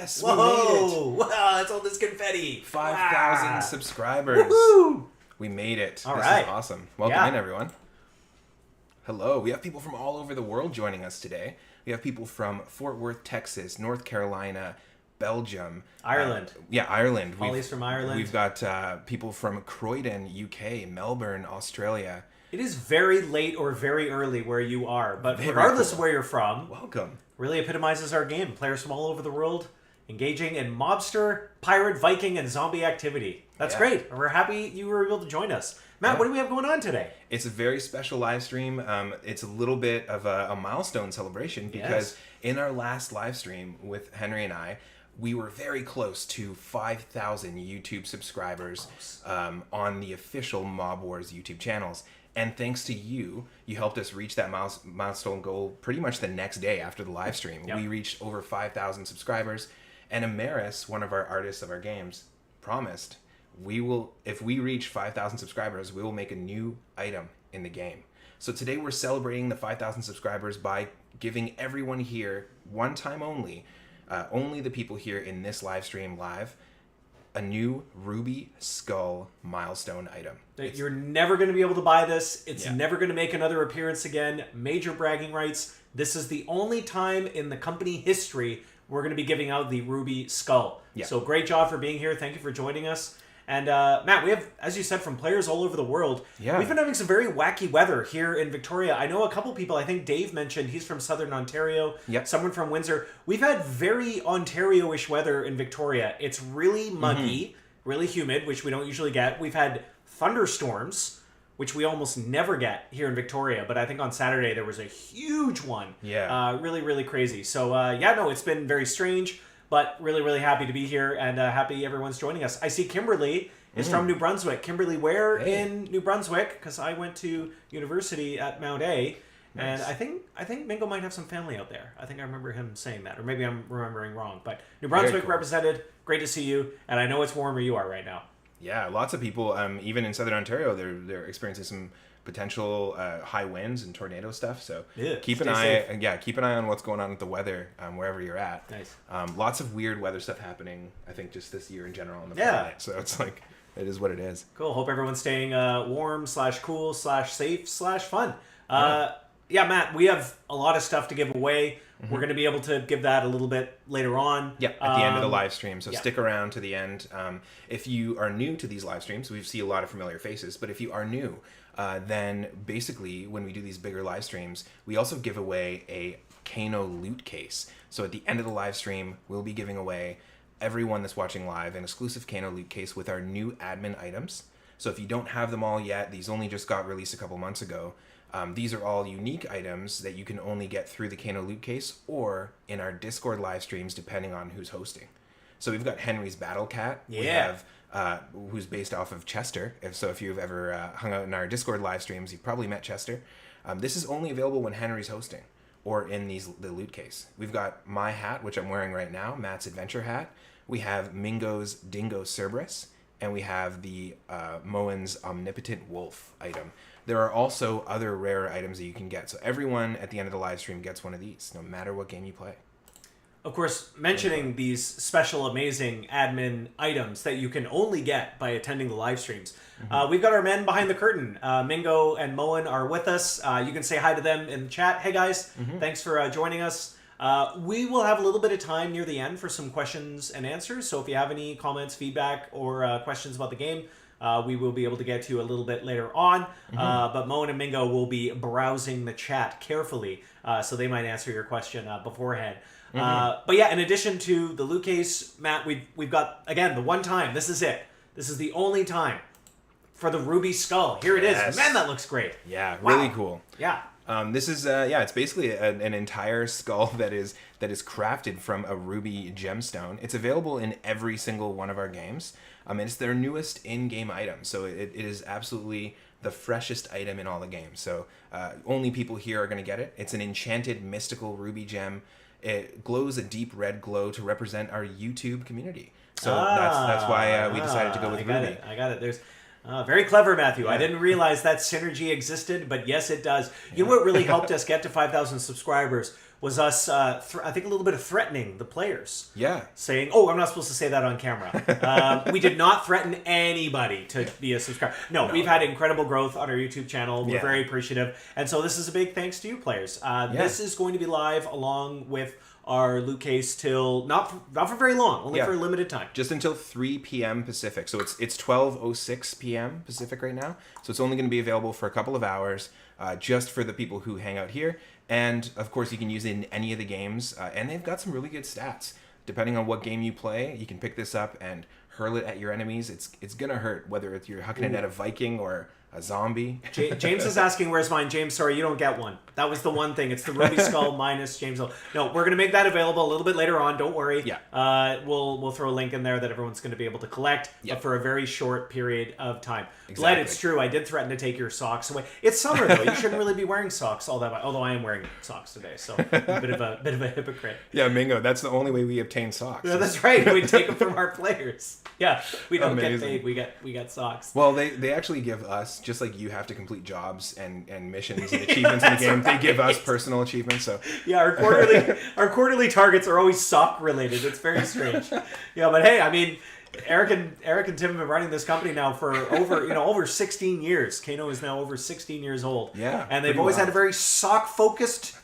Yes, Whoa! we made it. Wow, it's all this confetti. 5,000 subscribers. Woohoo! We made it. All this right. is awesome. Welcome in, everyone. Hello. We have people from all over the world joining us today. We have people from Fort Worth, Texas, North Carolina, Belgium. Ireland. Ireland. Holly's from Ireland. We've got people from Croydon, UK, Melbourne, Australia. It is very late or very early where you are, but Very regardless cool. of where you're from, Welcome. really epitomizes our game. Players from all over the world engaging in mobster, pirate, Viking, and zombie activity. That's great. We're happy you were able to join us. Matt, what do we have going on today? It's a very special live stream. It's a little bit of a milestone celebration because in our last live stream with Henry and I, we were very close to 5,000 YouTube subscribers on the official Mob Wars YouTube channels. And thanks to you, you helped us reach that milestone goal pretty much the next day after the live stream. Yep. We reached over 5,000 subscribers. And Amaris, one of our artists of our games, promised if we reach 5,000 subscribers, we will make a new item in the game. So today we're celebrating the 5,000 subscribers by giving everyone here, one time only the people here in this live stream live, a new Ruby Skull milestone item. You're never going to be able to buy this. It's never going to make another appearance again. Major bragging rights. This is the only time in the company history we're going to be giving out the Ruby Skull. Yeah. So great job for being here. Thank you for joining us. And Matt, we have, as you said, from players all over the world. Yeah. We've been having some very wacky weather here in Victoria. I know a couple people, I think Dave mentioned he's from Southern Ontario. Yep. Someone from Windsor. We've had very Ontario-ish weather in Victoria. It's really muggy, really humid, which we don't usually get. We've had thunderstorms, which we almost never get here in Victoria. But I think on Saturday there was a huge one. Yeah. Really, really crazy. So, it's been very strange. But really, really happy to be here and happy everyone's joining us. I see Kimberly is from New Brunswick. Kimberly, where in New Brunswick? Because I went to university at Mount A, and I think Mingo might have some family out there. I think I remember him saying that, or maybe I'm remembering wrong. But New Brunswick represented. Great to see you, and I know it's warm where you are right now. Yeah, lots of people, even in Southern Ontario, they're experiencing some potential high winds and tornado stuff. So keep an eye on what's going on with the weather wherever you're at. Nice. Lots of weird weather stuff happening, I think, just this year in general on the planet. So it's like, it is what it is. Cool. Hope everyone's staying warm / cool / safe / fun. Matt, we have a lot of stuff to give away. We're going to be able to give that a little bit later on. Yeah, at the end of the live stream. So stick around to the end. If you are new to these live streams, we see a lot of familiar faces. But if you are new, then basically when we do these bigger live streams, we also give away a Kano Lootcase. So at the end of the live stream, we'll be giving away everyone that's watching live an exclusive Kano Lootcase with our new admin items. So if you don't have them all yet, these only just got released a couple months ago. These are all unique items that you can only get through the Kano Lootcase or in our Discord live streams, depending on who's hosting. So we've got Henry's Battle Cat. Yeah. We have who's based off of Chester. If you've ever hung out in our Discord live streams, you've probably met Chester. This is only available when Henry's hosting or in the Lootcase. We've got my hat, which I'm wearing right now, Matt's Adventure hat. We have Mingo's Dingo Cerberus, and we have the Moen's Omnipotent Wolf item. There are also other rare items that you can get. So everyone at the end of the live stream gets one of these, no matter what game you play. Of course, mentioning these special, amazing admin items that you can only get by attending the live streams. We've got our men behind the curtain. Mingo and Moen are with us. You can say hi to them in the chat. Hey, guys. Thanks for joining us. We will have a little bit of time near the end for some questions and answers. So if you have any comments, feedback, or questions about the game, we will be able to get to a little bit later on. But Moen and Mingo will be browsing the chat carefully, so they might answer your question beforehand. But yeah, in addition to the Lootcase, Matt, we've got, again, the one time. This is it. This is the only time for the Ruby Skull. Here it is. Man, that looks great. Yeah, really cool. Yeah. This is it's basically an entire skull that is crafted from a ruby gemstone. It's available in every single one of our games. And it's their newest in-game item, so it is absolutely the freshest item in all the games. So only people here are going to get it. It's an enchanted mystical ruby gem. It glows a deep red glow to represent our YouTube community. So that's why we decided to go with Ruby. I got it. There's very clever, Matthew. I didn't realize that synergy existed, but yes, it does. You know what really helped us get to 5,000 subscribers was us, I think, a little bit of threatening the players. Yeah. Saying, oh, I'm not supposed to say that on camera. We did not threaten anybody to be a subscriber. No, we've had incredible growth on our YouTube channel. We're very appreciative. And so this is a big thanks to you players. This is going to be live along with our loot case till not for very long, only for a limited time. Just until 3 p.m. Pacific. So it's 12:06 p.m. Pacific right now. So it's only going to be available for a couple of hours, just for the people who hang out here. And of course, you can use it in any of the games, and they've got some really good stats. Depending on what game you play, you can pick this up and hurl it at your enemies. It's gonna hurt, whether it's you're hucking it at a Viking or a zombie. James is asking, where's mine? James, sorry, you don't get one. That was the one thing. It's the Ruby Skull minus James. No, we're going to make that available a little bit later on. Don't worry. Yeah. We'll throw a link in there that everyone's going to be able to collect, but for a very short period of time. Exactly. Glad it's true. I did threaten to take your socks away. It's summer though. You shouldn't really be wearing socks all that much. Although I am wearing socks today, so a bit of a hypocrite. Yeah, Mingo. That's the only way we obtain socks. Yeah, that's right. We take them from our players. Yeah, we don't get paid. We get socks. Well, they actually give us, just like you have to complete jobs and missions and achievements in the game. They give us personal achievements. So yeah, our quarterly targets are always sock related. It's very strange. Yeah, but hey, I mean, Eric and Tim have been running this company now for over 16 years. Kano is now over 16 years old. Yeah, and they've always had a very sock focused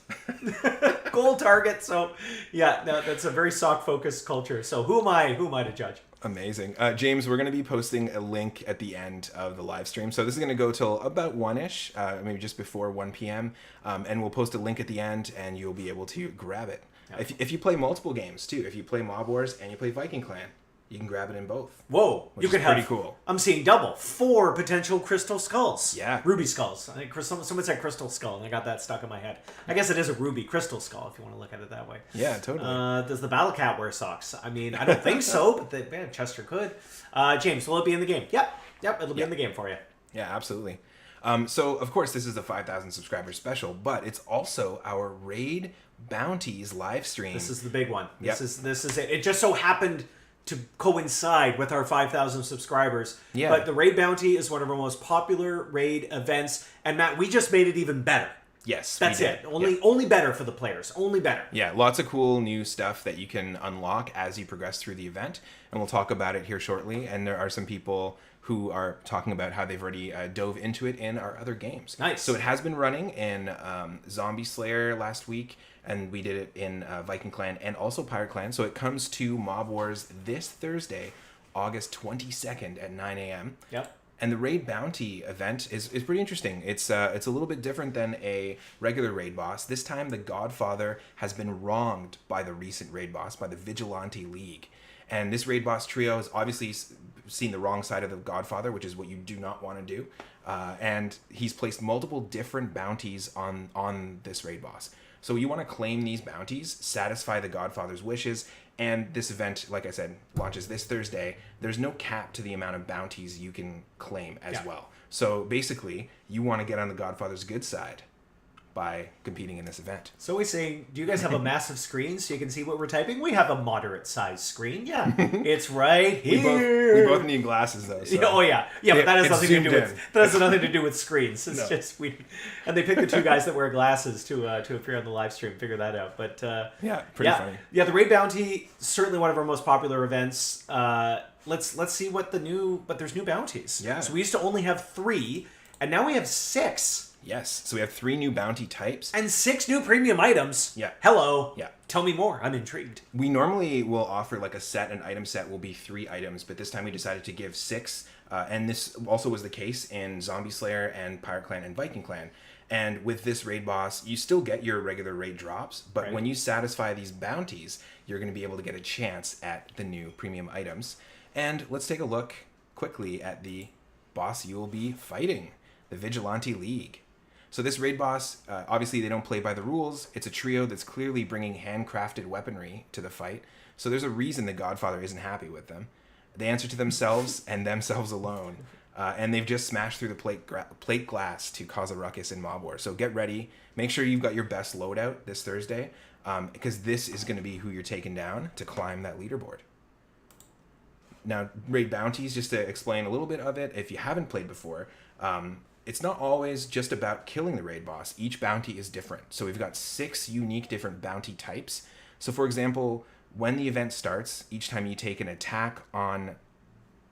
goal target. So yeah, that's a very sock focused culture. So who am I to judge? Amazing. James, we're going to be posting a link at the end of the live stream. So this is going to go till about 1-ish, maybe just before 1 p.m. And we'll post a link at the end, and you'll be able to grab it. Yeah. If you play multiple games, too, if you play Mob Wars and you play Viking Clan, you can grab it in both. Whoa. You can have, pretty cool. I'm seeing double. 4 potential crystal skulls. Yeah. Ruby skulls. I think someone said crystal skull, and I got that stuck in my head. I guess it is a ruby crystal skull, if you want to look at it that way. Yeah, totally. Does the Battle Cat wear socks? I mean, I don't think so, but Chester could. James, will it be in the game? Yep, it'll be in the game for you. Yeah, absolutely. So, of course, this is a 5,000 subscriber special, but it's also our Raid Bounties live stream. This is the big one. This is it. It just so happened to coincide with our 5,000 subscribers. Yeah. But the Raid Bounty is one of our most popular raid events. And Matt, we just made it even better. Yes, that's it. Only better for the players. Only better. Yeah, lots of cool new stuff that you can unlock as you progress through the event. And we'll talk about it here shortly. And there are some people who are talking about how they've already dove into it in our other games. Nice. So it has been running in Zombie Slayer last week, and we did it in Viking Clan and also Pirate Clan. So it comes to Mob Wars this Thursday, August 22nd at 9 a.m. Yep. And the Raid Bounty event is pretty interesting. It's a little bit different than a regular raid boss. This time, the Godfather has been wronged by the recent raid boss, by the Vigilante League. And this raid boss trio has obviously seen the wrong side of the Godfather, which is what you do not want to do. And he's placed multiple different bounties on this raid boss. So you want to claim these bounties, satisfy the Godfather's wishes, and this event, like I said, launches this Thursday. There's no cap to the amount of bounties you can claim as well. So basically, you want to get on the Godfather's good side by competing in this event. So we say, do you guys have a massive screen so you can see what we're typing? We have a moderate-sized screen. Yeah, it's right here. We both need glasses though. So. Oh yeah, but that has nothing to do with screens. It's just we, and they picked the two guys that wear glasses to appear on the live stream. Figure that out. But pretty funny. Yeah, the Raid Bounty, certainly one of our most popular events. Let's see what there's new bounties. Yeah. So we used to only have 3, and now we have 6. Yes. So we have 3 new bounty types. And 6 new premium items. Yeah. Hello. Yeah. Tell me more. I'm intrigued. We normally will offer like a set. An item set will be 3 items, but this time we decided to give 6. And this also was the case in Zombie Slayer and Pirate Clan and Viking Clan. And with this raid boss, you still get your regular raid drops, but when you satisfy these bounties, you're going to be able to get a chance at the new premium items. And let's take a look quickly at the boss you will be fighting, the Vigilante League. So this raid boss, obviously they don't play by the rules. It's a trio that's clearly bringing handcrafted weaponry to the fight. So there's a reason the Godfather isn't happy with them. They answer to themselves and themselves alone. And they've just smashed through the plate glass to cause a ruckus in Mob Wars. So get ready. Make sure you've got your best loadout this Thursday, because this is going to be who you're taking down to climb that leaderboard. Now, Raid Bounties, just to explain a little bit of it, if you haven't played before, it's not always just about killing the raid boss. Each bounty is different. So we've got 6 unique different bounty types. So for example, when the event starts, each time you take an attack on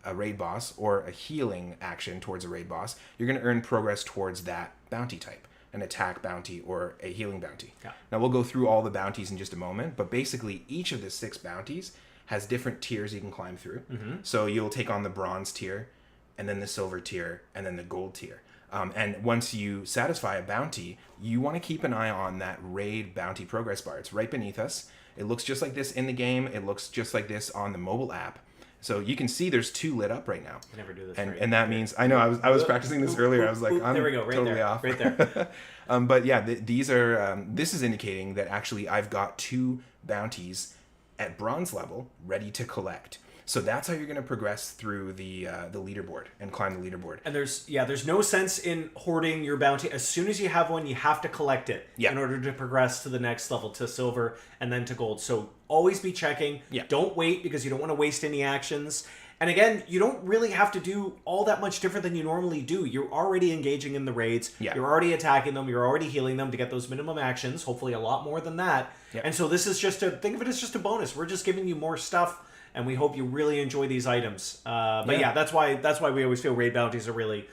a raid boss or a healing action towards a raid boss, you're going to earn progress towards that bounty type, an attack bounty or a healing bounty. Yeah. Now we'll go through all the bounties in just a moment, but basically each of the 6 bounties has different tiers you can climb through. So you'll take on the bronze tier, and then the silver tier, and then the gold tier. And once you satisfy a bounty, you want to keep an eye on that raid bounty progress bar. It's right beneath us. It looks just like this in the game. It looks just like this on the mobile app. So you can see there's 2 lit up right now. I never do this. And that means, I know, I was practicing this earlier. I was like, I'm there we go, right totally there, off. right there. But yeah, these are, this is indicating that actually I've got 2 bounties at bronze level ready to collect. So that's how you're going to progress through the leaderboard and climb the leaderboard. And there's no sense in hoarding your bounty. As soon as you have one, you have to collect it in order to progress to the next level, to silver and then to gold. So always be checking. Yeah. Don't wait, because you don't want to waste any actions. And again, you don't really have to do all that much different than you normally do. You're already engaging in the raids. Yeah. You're already attacking them. You're already healing them to get those minimum actions, hopefully a lot more than that. Yeah. And so this is think of it as just a bonus. We're just giving you more stuff, and we hope you really enjoy these items. But yeah, that's why we always feel raid bounties are really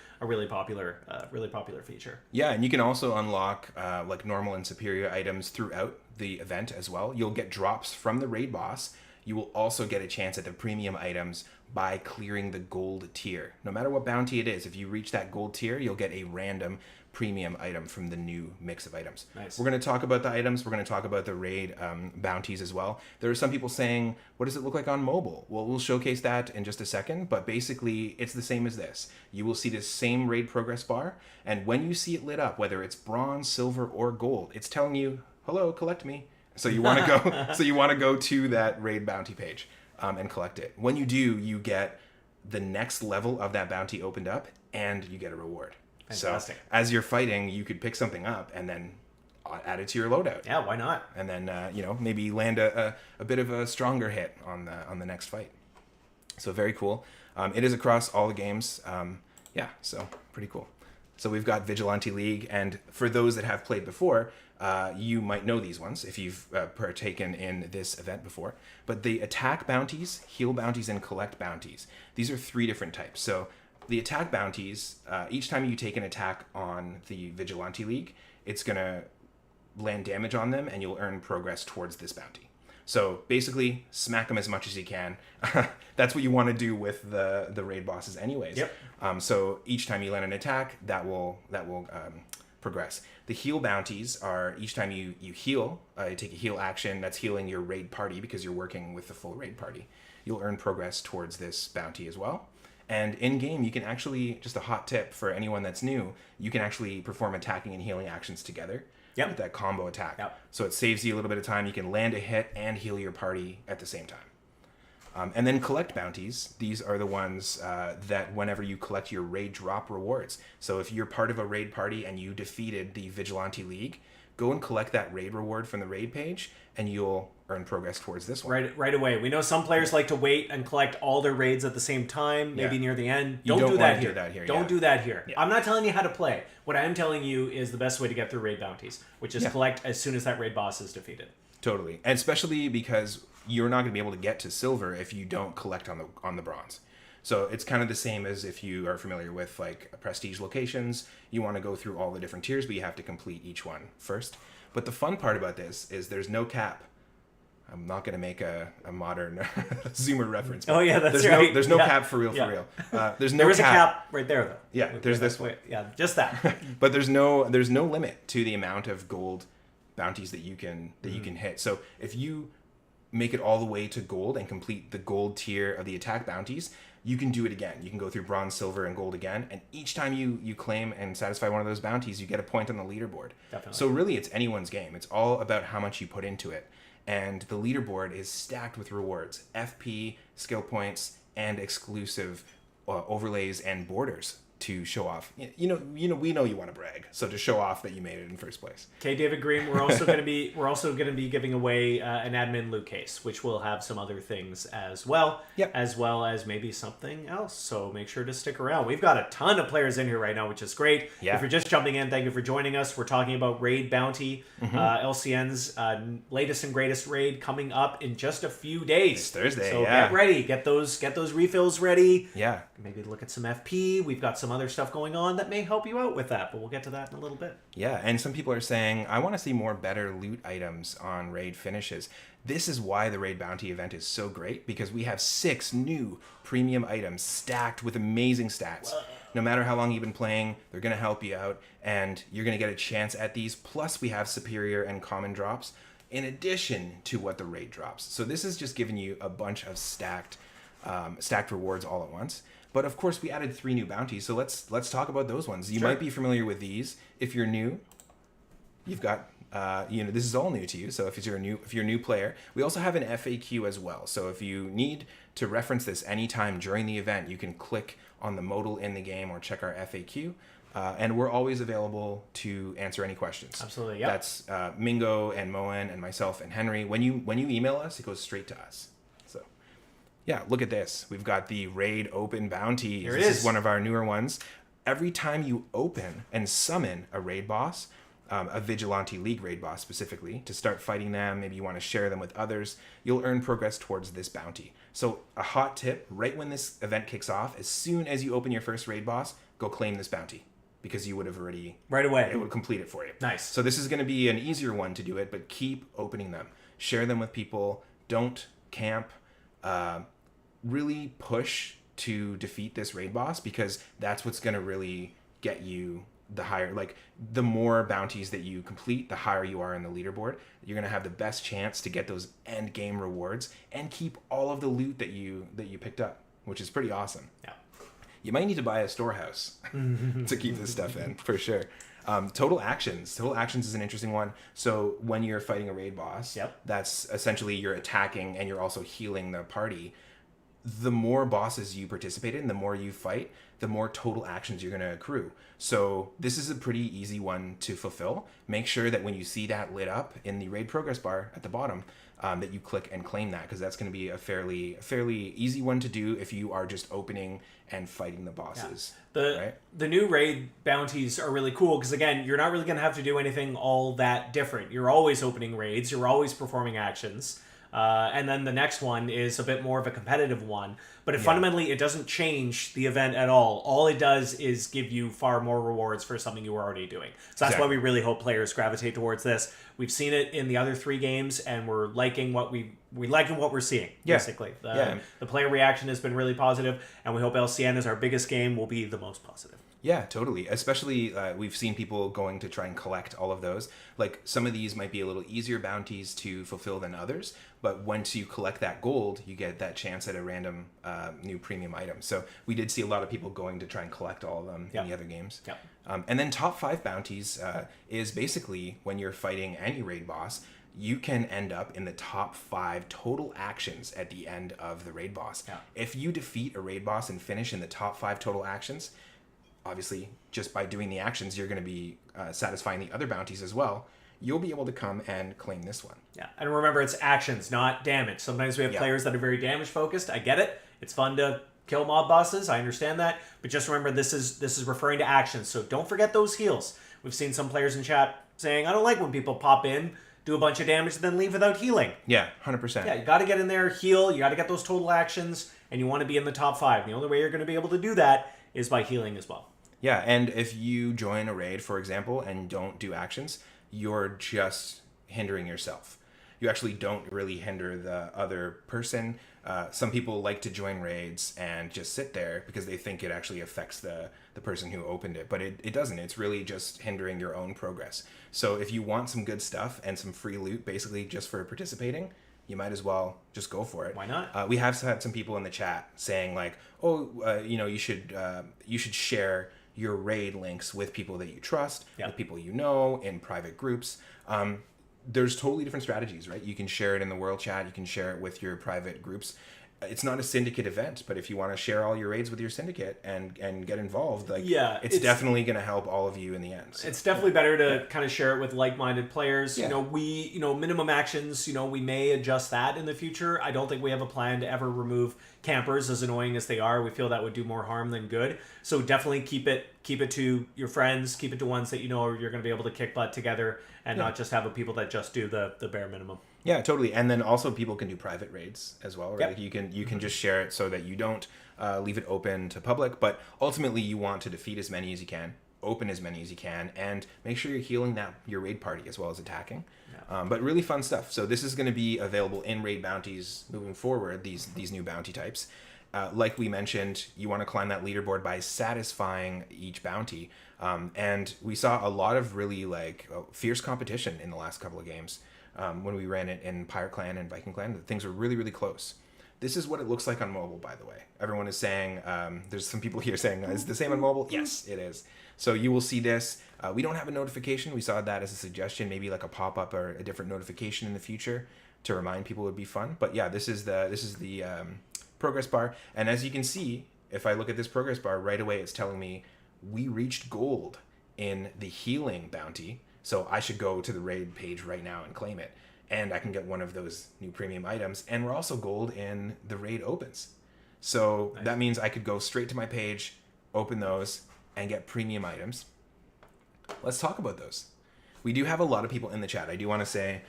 popular feature. Yeah, and you can also unlock like normal and superior items throughout the event as well. You'll get drops from the raid boss. You will also get a chance at the premium items by clearing the gold tier. No matter what bounty it is, if you reach that gold tier, you'll get a random premium item from the new mix of items. Nice. We're going to talk about the items. We're going to talk about the raid bounties as well. There are some people saying, what does it look like on mobile? Well, we'll showcase that in just a second, but basically it's the same as this. You will see this same raid progress bar, and when you see it lit up, whether it's bronze, silver, or gold, it's telling you, hello, collect me. So you want to go to that raid bounty page and collect it. When you do, you get the next level of that bounty opened up, and you get a reward. Fantastic. So as you're fighting, you could pick something up and then add it to your loadout. Yeah, why not? And then maybe land a bit of a stronger hit on the next fight. So very cool. It is across all the games. So pretty cool. So we've got Vigilante League, and for those that have played before, you might know these ones if you've partaken in this event before. But the attack bounties, heal bounties, and collect bounties, these are 3 different types. So the attack bounties, each time you take an attack on the Vigilante League, it's going to land damage on them, and you'll earn progress towards this bounty. So basically, smack them as much as you can. That's what you want to do with the raid bosses anyways. Yep. So each time you land an attack, that will progress. The heal bounties are each time you heal, you take a heal action, that's healing your raid party because you're working with the full raid party. You'll earn progress towards this bounty as well. And in-game, you can actually, just a hot tip for anyone that's new, you can actually perform attacking and healing actions together. Yep. With that combo attack. Yep. So it saves you a little bit of time. You can land a hit and heal your party at the same time. And then collect bounties. These are the ones that whenever you collect your raid drop rewards. So if you're part of a raid party and you defeated the Vigilante League, go and collect that raid reward from the raid page, and you'll earn progress towards this one. Right away. We know some players like to wait and collect all their raids at the same time, maybe near the end. Don't do that here. Don't do that here. I'm not telling you how to play. What I am telling you is the best way to get through raid bounties, which is collect as soon as that raid boss is defeated. Totally. And especially because you're not going to be able to get to silver if you don't collect on the bronze. So it's kind of the same as if you are familiar with like prestige locations. You want to go through all the different tiers, but you have to complete each one first. But the fun part about this is there's no cap. I'm not going to make a modern Zoomer reference. Oh yeah, that's there's right. There's no cap for real. There's no. There is a cap right there though. Yeah, there's this way. Yeah, just that. But there's no limit to the amount of gold bounties that you can hit. So if you make it all the way to gold and complete the gold tier of the attack bounties, you can do it again. You can go through bronze, silver, and gold again. And each time you claim and satisfy one of those bounties, you get a point on the leaderboard. Definitely. So really, it's anyone's game. It's all about how much you put into it. And the leaderboard is stacked with rewards, FP, skill points, and exclusive overlays and borders to show off. We know you want to brag, so to show off that you made it in first place. Okay, David Green. We're also going to be giving away an admin loot case, which will have some other things as well, as well as maybe something else. So make sure to stick around. We've got a ton of players in here right now, which is great. Yeah. If you're just jumping in, thank you for joining us. We're talking about Raid Bounty, LCN's latest and greatest raid coming up in just a few days. It's Thursday. So get ready, get those refills ready. Yeah. Maybe look at some FP. We've got some other stuff going on that may help you out with that, but we'll get to that in a little bit. Yeah, and some people are saying, I want to see more better loot items on raid finishes. This is why the Raid Bounty event is so great, because we have 6 new premium items stacked with amazing stats. Whoa. No matter how long you've been playing, they're going to help you out, and you're going to get a chance at these. Plus, we have superior and common drops in addition to what the raid drops. So this is just giving you a bunch of stacked rewards all at once. But of course, we added 3 new bounties, so let's talk about those ones. You might be familiar with these. If you're new, you've got this is all new to you. So if you're a new player, we also have an FAQ as well. So if you need to reference this anytime during the event, you can click on the modal in the game or check our FAQ. And we're always available to answer any questions. Absolutely, yeah. That's Mingo and Moen and myself and Henry. When you email us, it goes straight to us. Yeah, look at this. We've got the Raid Open Bounties. Here it is. This is one of our newer ones. Every time you open and summon a raid boss, a Vigilante League raid boss specifically, to start fighting them, maybe you want to share them with others, you'll earn progress towards this bounty. So a hot tip, right when this event kicks off, as soon as you open your first raid boss, go claim this bounty, because you would have already... Right away. It would complete it for you. Nice. So this is going to be an easier one to do it, but keep opening them. Share them with people. Don't camp. Really push to defeat this raid boss, because that's what's going to really get you the higher, like the more bounties that you complete, the higher you are in the leaderboard. You're going to have the best chance to get those end game rewards and keep all of the loot that you picked up, which is pretty awesome. Yeah. You might need to buy a storehouse to keep this stuff in, for sure. Total actions. Total actions is an interesting one. So when you're fighting a raid boss, that's essentially you're attacking and you're also healing the party. The more bosses you participate in, the more you fight, the more total actions you're going to accrue. So this is a pretty easy one to fulfill. Make sure that when you see that lit up in the raid progress bar at the bottom, that you click and claim that, because that's going to be a fairly easy one to do if you are just opening and fighting the bosses. Yeah. The new raid bounties are really cool, because again, you're not really going to have to do anything all that different. You're always opening raids. You're always performing actions. And then the next one is a bit more of a competitive one. But fundamentally, it doesn't change the event at all. All it does is give you far more rewards for something you were already doing. So that's why we really hope players gravitate towards this. We've seen it in the other 3 games, and we're liking what we're seeing, basically. The player reaction has been really positive, and we hope LCN, as our biggest game, will be the most positive. Yeah, totally. Especially, we've seen people going to try and collect all of those. Like, some of these might be a little easier bounties to fulfill than others, but once you collect that gold, you get that chance at a random new premium item. So we did see a lot of people going to try and collect all of them in the other games. And then top 5 bounties is basically when you're fighting any raid boss, you can end up in the top 5 total actions at the end of the raid boss. If you defeat a raid boss and finish in the top 5 total actions, obviously, just by doing the actions, you're going to be satisfying the other bounties as well. You'll be able to come and claim this one. Yeah, and remember, it's actions, not damage. Sometimes we have players that are very damage focused. I get it. It's fun to kill mob bosses. I understand that. But just remember, this is referring to actions. So don't forget those heals. We've seen some players in chat saying, I don't like when people pop in, do a bunch of damage, and then leave without healing. Yeah, 100%. Yeah, you got to get in there, heal. You got to get those total actions, and you want to be in the top 5. The only way you're going to be able to do that is by healing as well. Yeah, and if you join a raid, for example, and don't do actions, you're just hindering yourself. You actually don't really hinder the other person. Some people like to join raids and just sit there because they think it actually affects the person who opened it, but it doesn't. It's really just hindering your own progress. So if you want some good stuff and some free loot, basically just for participating, you might as well just go for it. Why not? We have had some people in the chat saying like, you should share your raid links with people that you trust, with people you know, in private groups. There's totally different strategies, right? You can share it in the world chat, you can share it with your private groups. it's not a syndicate event, but if you want to share all your raids with your syndicate and get involved, like it's definitely going to help all of you in the end. So. It's definitely better to kind of share it with like-minded players. Yeah. Minimum actions, we may adjust that in the future. I don't think we have a plan to ever remove campers, as annoying as they are. We feel that would do more harm than good. So definitely keep it to your friends, keep it to ones that you're going to be able to kick butt together, and not just have people that just do the bare minimum. Yeah, totally. And then also people can do private raids as well, right? Yep. Like you can just share it so that you don't leave it open to public, but ultimately you want to defeat as many as you can, open as many as you can, and make sure you're healing your raid party as well as attacking. Yeah. But really fun stuff. So this is going to be available in raid bounties moving forward, these new bounty types. Like we mentioned, you want to climb that leaderboard by satisfying each bounty. And we saw a lot of really fierce competition in the last couple of games. When we ran it in Pirate Clan and Viking Clan, things were really, really close. This is what it looks like on mobile, by the way. Everyone is saying, there's some people here saying, is it the same on mobile? Yes, it is. So you will see this. We don't have a notification. We saw that as a suggestion, maybe like a pop-up or a different notification in the future to remind people would be fun. But yeah, this is the progress bar. And as you can see, if I look at this progress bar, right away it's telling me we reached gold in the healing bounty. So I should go to the raid page right now and claim it. And I can get one of those new premium items. And we're also gold in the raid opens. So nice. That means I could go straight to my page, open those, and get premium items. Let's talk about those. We do have a lot of people in the chat. I do want to say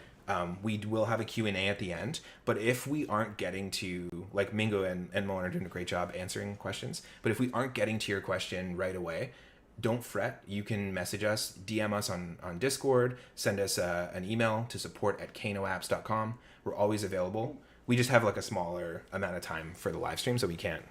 we will have a Q&A at the end. But if we aren't getting to, like Mingo and Moen are doing a great job answering questions. But if we aren't getting to your question right away, don't fret. You can message us, DM us on Discord, send us an email to support@kanoapps.com. We're always available. We just have like a smaller amount of time for the live stream, so we can't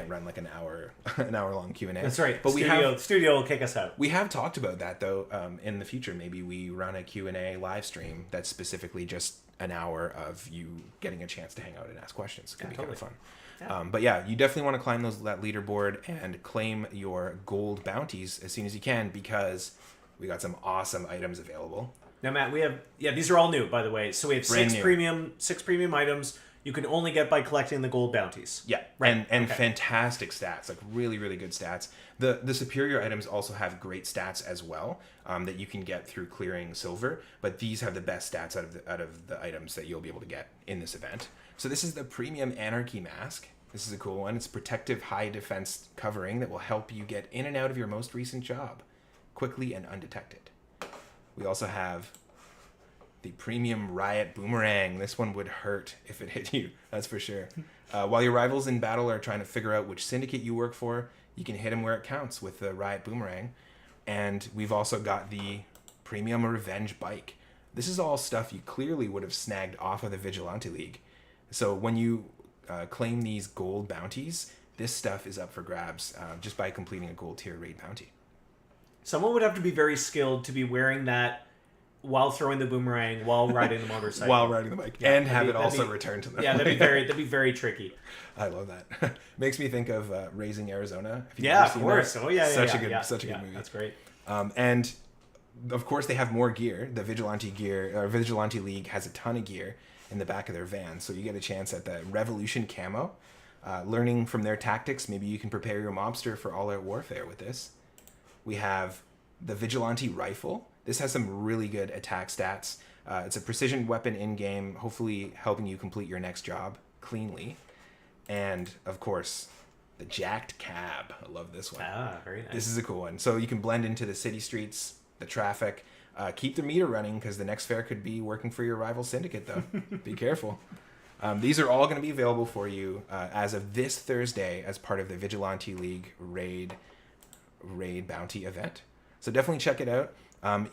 run like an hour long Q&A. That's right. But studio will kick us out. We have talked about that though. In the future, maybe we run a Q&A live stream that's specifically just an hour of you getting a chance to hang out and ask questions. It could be totally kind of fun. Yeah. But yeah, you definitely want to climb that leaderboard and claim your gold bounties as soon as you can, because we got some awesome items available. Now, Matt, we have these are all new, by the way. So we have six premium items you can only get by collecting the gold bounties. Yeah, right. And fantastic stats, like really, really good stats. The superior items also have great stats as well that you can get through clearing silver, but these have the best stats out of the items that you'll be able to get in this event. So this is the premium Anarchy mask. This is a cool one. It's protective high defense covering that will help you get in and out of your most recent job quickly and undetected. We also have the premium Riot Boomerang. This one would hurt if it hit you, that's for sure. While your rivals in battle are trying to figure out which syndicate you work for, you can hit them where it counts with the Riot Boomerang. And we've also got the premium Revenge Bike. This is all stuff you clearly would have snagged off of the Vigilante League. So when you claim these gold bounties, this stuff is up for grabs just by completing a gold tier raid bounty. Someone would have to be very skilled to be wearing that while throwing the boomerang, while riding the motorcycle. While riding the bike. Yeah, and have it also return to them. Yeah, that'd be very tricky. I love that. Makes me think of Raising Arizona. Yeah, of course. That. Oh, yeah, such a good movie. That's great. And, of course, they have more gear. The Vigilante League has a ton of gear in the back of their van, so you get a chance at the Revolution camo. Learning from their tactics, maybe you can prepare your mobster for all-out warfare with this. We have the Vigilante Rifle. This has some really good attack stats. It's a precision weapon in-game, hopefully helping you complete your next job cleanly. And, of course, the Jacked Cab. I love this one. Ah, very nice. This is a cool one. So you can blend into the city streets, the traffic. Keep the meter running, because the next fare could be working for your rival syndicate, though. Be careful. These are all going to be available for you as of this Thursday as part of the Vigilante League raid bounty event. So definitely check it out.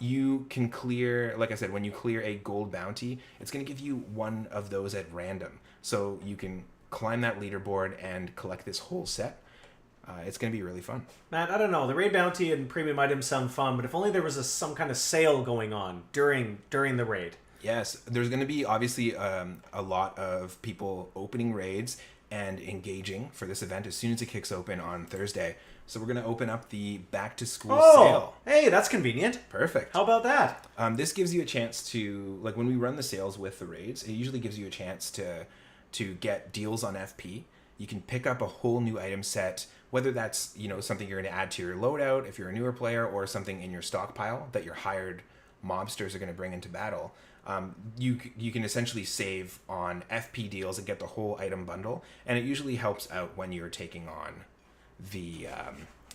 You can clear, like I said, when you clear a gold bounty, it's going to give you one of those at random. So you can climb that leaderboard and collect this whole set. It's going to be really fun. Matt, I don't know. The raid bounty and premium items sound fun, but if only there was some kind of sale going on during the raid. Yes, there's going to be obviously a lot of people opening raids and engaging for this event as soon as it kicks open on Thursday. So we're going to open up the back-to-school sale. Hey, that's convenient. Perfect. How about that? This gives you a chance to, like when we run the sales with the raids, it usually gives you a chance to to get deals on FP. You can pick up a whole new item set, whether that's, you know, something you're going to add to your loadout if you're a newer player, or something in your stockpile that your hired mobsters are going to bring into battle. You can essentially save on FP deals and get the whole item bundle, and it usually helps out when you're taking on the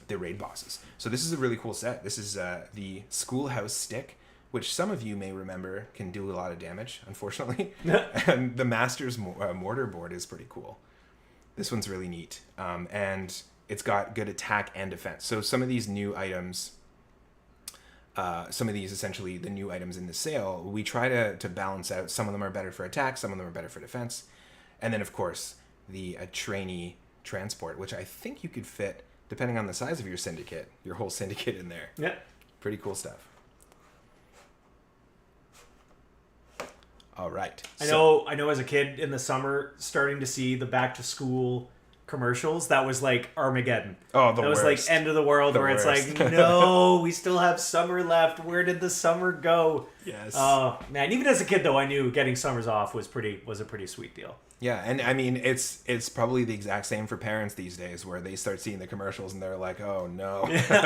raid bosses. So this is a really cool set. This is the Schoolhouse Stick, which some of you may remember can do a lot of damage, unfortunately. And the Master's Mortar Board is pretty cool. This one's really neat, and it's got good attack and defense. So some of these new items, essentially the new items in the sale, we try to balance out. Some of them are better for attack, some of them are better for defense. And then, of course, the trainee transport, which I think you could fit, depending on the size of your syndicate, your whole syndicate in there. Yeah. Pretty cool stuff. All right. I know as a kid in the summer, starting to see the back to school commercials, that was like Armageddon. Oh, that was like end of the world, where it's like, no, we still have summer left. Where did the summer go? Yes. Oh man, even as a kid though, I knew getting summers off was a pretty sweet deal. Yeah, and I mean it's probably the exact same for parents these days, where they start seeing the commercials and they're like, oh no.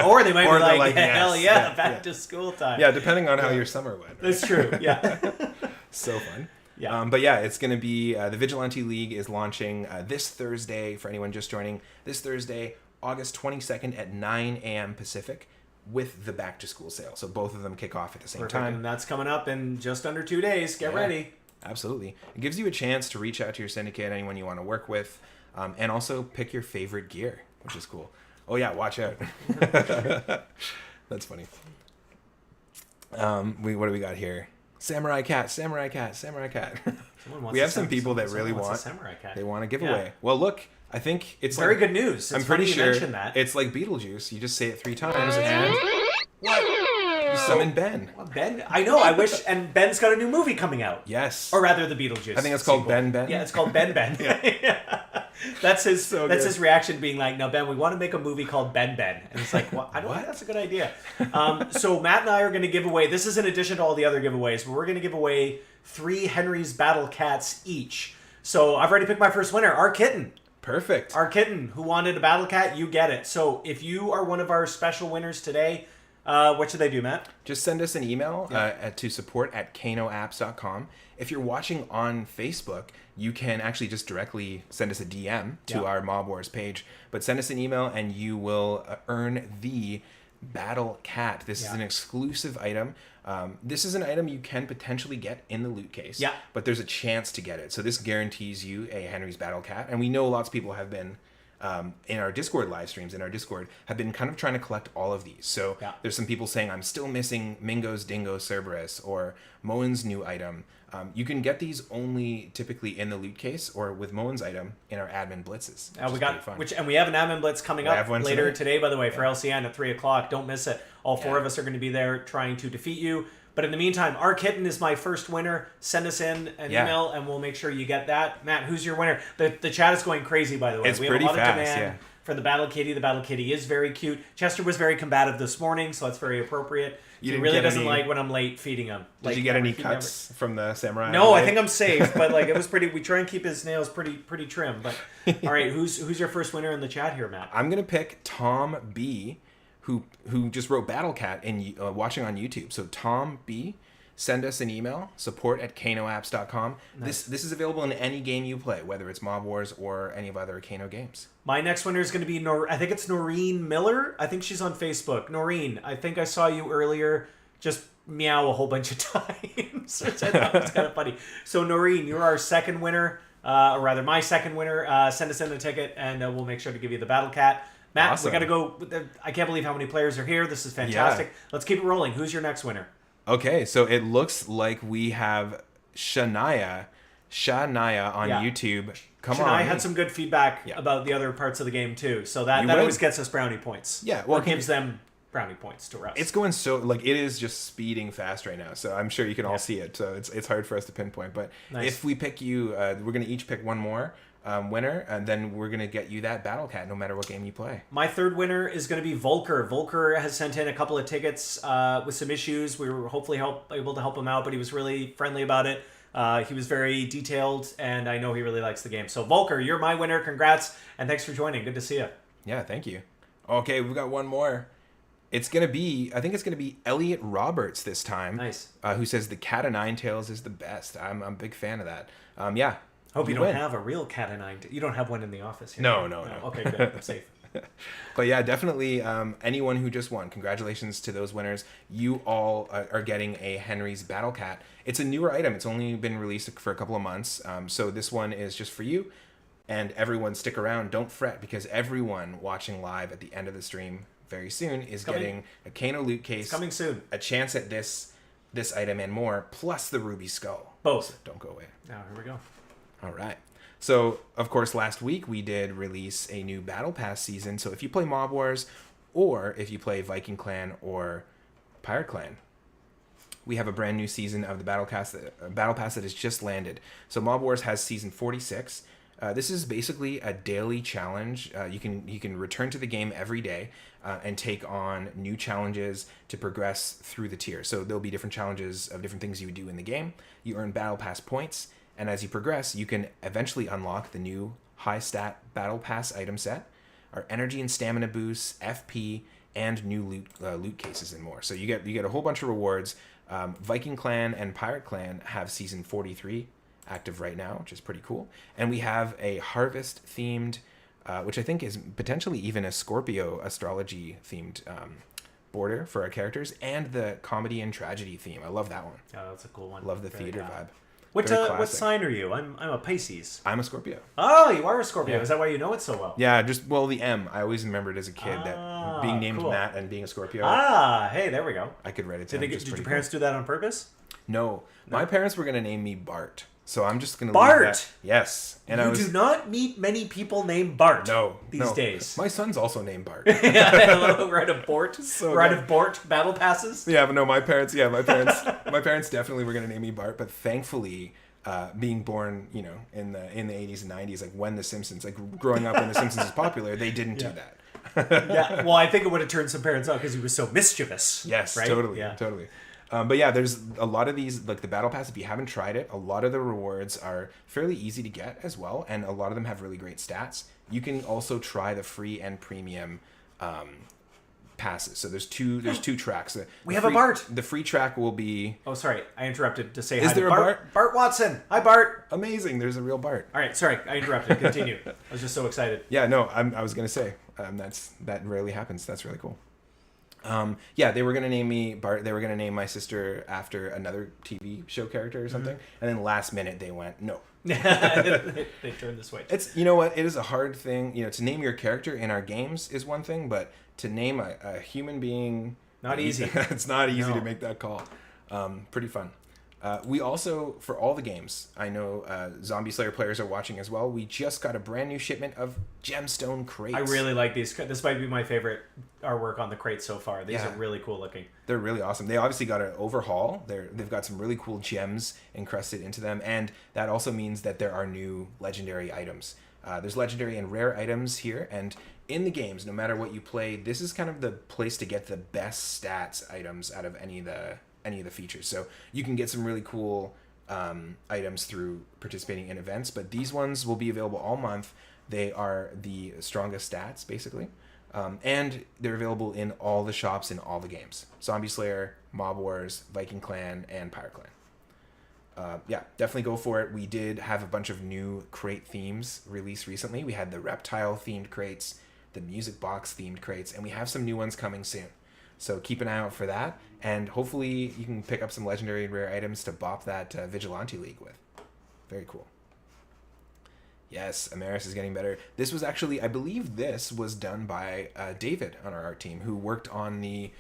Or they might or be like, hell yes, yeah, back to school time. Yeah, depending on how your summer went. Right? That's true. Yeah. So fun. Yeah. But yeah, it's going to be the Vigilante League is launching this Thursday, for anyone just joining, this Thursday, August 22nd at 9 a.m. Pacific, with the back to school sale. So both of them kick off at the same time. And that's coming up in just under 2 days. Get ready. Absolutely. It gives you a chance to reach out to your syndicate, anyone you want to work with, and also pick your favorite gear, which is cool. Oh yeah, watch out. That's funny. What do we got here? Samurai cat. We have some people that really want a samurai cat. They want a giveaway. Yeah. Well, look, I think it's very good news. I'm pretty sure it's like Beetlejuice. You just say it 3 times and what? You summon Ben. Well, Ben, I know. I wish. And Ben's got a new movie coming out. Yes. Or rather, the Beetlejuice. I think it's called Ben. Yeah, it's called Ben. Yeah. That's his. That's his reaction, being like, "No, Ben, we want to make a movie called Ben." And it's like, well, I don't think that's a good idea. So Matt and I are going to give away. This is in addition to all the other giveaways, but we're going to give away 3 Henry's Battle Cats each. So I've already picked my first winner, our kitten. Perfect. Our kitten who wanted a battle cat, you get it. So if you are one of our special winners today, what should they do, Matt? Just send us an email to support@kanoapps.com. If you're watching on Facebook, you can actually just directly send us a DM to our Mob Wars page. But send us an email and you will earn the Battle Cat. This is an exclusive item. This is an item you can potentially get in the loot case. Yeah. But there's a chance to get it. So this guarantees you a Henry's Battle Cat. And we know lots of people have been... in our Discord live streams, have been kind of trying to collect all of these. So there's some people saying, I'm still missing Mingo's Dingo Cerberus or Moen's new item. You can get these only typically in the loot case or with Moen's item in our admin blitzes. And we have an admin blitz coming up later today, by the way, for LCN at 3:00. Don't miss it. All 4 of us are going to be there trying to defeat you. But in the meantime, our kitten is my first winner. Send us in an email, and we'll make sure you get that. Matt, who's your winner? The chat is going crazy, by the way. It's we pretty have a lot fast, of demand for the Battle Kitty. The Battle Kitty is very cute. Chester was very combative this morning, so that's very appropriate. He really doesn't like when I'm late feeding him. Did you get any cuts from the samurai? No, I think I'm safe. But like it was pretty. We try and keep his nails pretty trim. But all right, who's your first winner in the chat here, Matt? I'm gonna pick Tom B, who just wrote Battle Cat in watching on YouTube. So Tom B. Send us an email, support@kanoapps.com. Nice. This is available in any game you play, whether it's Mob Wars or any of other Kano games. My next winner is going to be, I think it's Noreen Miller. I think she's on Facebook. Noreen, I think I saw you earlier just meow a whole bunch of times, which I thought was kind of funny. So Noreen, you're our second winner, or rather my second winner. Send us in a ticket, and we'll make sure to give you the Battle Cat. Matt, awesome. We got to go. I can't believe how many players are here. This is fantastic. Yeah. Let's keep it rolling. Who's your next winner? Okay, so it looks like we have Shania on YouTube. Shania had some good feedback about the other parts of the game too, so that always gets us brownie points. Yeah, well, or gives them brownie points to us. It's going it is just speeding fast right now, so I'm sure you can all see it. So it's hard for us to pinpoint, but if we pick you, we're going to each pick one more winner, and then we're going to get you that Battle Cat no matter what game you play. My third winner is going to be Volker. Volker has sent in a couple of tickets with some issues. We were hopefully able to help him out, but he was really friendly about it. He was very detailed, and I know he really likes the game. So Volker, you're my winner. Congrats, and thanks for joining. Good to see you. Yeah, thank you. Okay, we've got one more. I think it's gonna be Elliot Roberts this time. Nice. Who says the cat of nine tails is the best. I'm a big fan of that. Yeah. Hope you don't have a real cat of nine. You don't have one in the office here. No. Okay, good. I'm safe. But yeah, definitely anyone who just won, congratulations to those winners. You all are getting a Henry's Battle Cat. It's a newer item. It's only been released for a couple of months. So this one is just for you. And everyone stick around. Don't fret, because everyone watching live at the end of the stream very soon is getting a Kano Lootcase. It's coming soon. A chance at this item and more, plus the Ruby Skull. Both. So don't go away. Now, here we go. All right. So, of course, last week we did release a new Battle Pass season. So if you play Mob Wars, or if you play Viking Clan or Pirate Clan, we have a brand new season of the Battle Pass that has just landed. So Mob Wars has season 46. This is basically a daily challenge. You can return to the game every day and take on new challenges to progress through the tier. So there'll be different challenges of different things you would do in the game. You earn Battle Pass points. And as you progress, you can eventually unlock the new high stat Battle Pass item set, our energy and stamina boosts, FP, and new loot cases and more. So you get a whole bunch of rewards. Viking Clan and Pirate Clan have season 43 active right now, which is pretty cool. And we have a harvest themed, which I think is potentially even a Scorpio astrology themed border for our characters, and the comedy and tragedy theme. I love that one. Oh, that's a cool one. Love the theater vibe. What sign are you? I'm a Pisces. I'm a Scorpio. Oh, you are a Scorpio. Yeah. Is that why you know it so well? Yeah, the M. I always remembered as a kid that being named cool. Matt and being a Scorpio. Hey, there we go. I could write it down. Did your parents do that on purpose? No. My parents were going to name me Bart. So I'm just going to Bart! leave that. Yes. And you do not meet many people named Bart these days. My son's also named Bart. We're out of Bort. So we're out of Bort battle passes. Yeah, but no, my parents my parents definitely were going to name me Bart, but thankfully being born, in the 80s and 90s, like when The Simpsons, like growing up when The Simpsons was popular, they didn't do that. Yeah, well, I think it would have turned some parents out because he was so mischievous. Yes, right? Totally. But yeah, there's a lot of these, like the Battle Pass, if you haven't tried it, a lot of the rewards are fairly easy to get as well, and a lot of them have really great stats. You can also try the free and premium passes. So there's two tracks. We have a Bart. The free track will be... Oh, sorry. I interrupted to say hi to Bart? Bart Watson. Hi, Bart. Amazing. There's a real Bart. All right. Sorry. I interrupted. Continue. I was just so excited. Yeah, no, I was going to say, that rarely happens. That's really cool. They were going to name me Bart. They were going to name my sister after another TV show character or something. Mm-hmm. And then last minute they went, no. they turned the switch. It's, you know what? It is a hard thing. To name your character in our games is one thing, but to name a human being... Not easy. It's not easy to make that call. Pretty fun. We also, for all the games, I know Zombie Slayer players are watching as well, we just got a brand new shipment of Gemstone crates. I really like these. This might be my favorite artwork on the crates so far. These are really cool looking. They're really awesome. They obviously got an overhaul. They've got some really cool gems encrusted into them, and that also means that there are new legendary items. There's legendary and rare items here, and in the games, no matter what you play, this is kind of the place to get the best stats items out of any of the features. So you can get some really cool items through participating in events, but these ones will be available all month. They are the strongest stats, basically. And they're available in all the shops in all the games. Zombie Slayer, Mob Wars, Viking Clan, and Pirate Clan. Definitely go for it. We did have a bunch of new crate themes released recently. We had the reptile-themed crates, the music box-themed crates, and we have some new ones coming soon. So keep an eye out for that, and hopefully you can pick up some legendary and rare items to bop that Vigilante League with. Very cool. Yes, Amaris is getting better. This was actually, I believe this was done by David on our art team, who worked on the,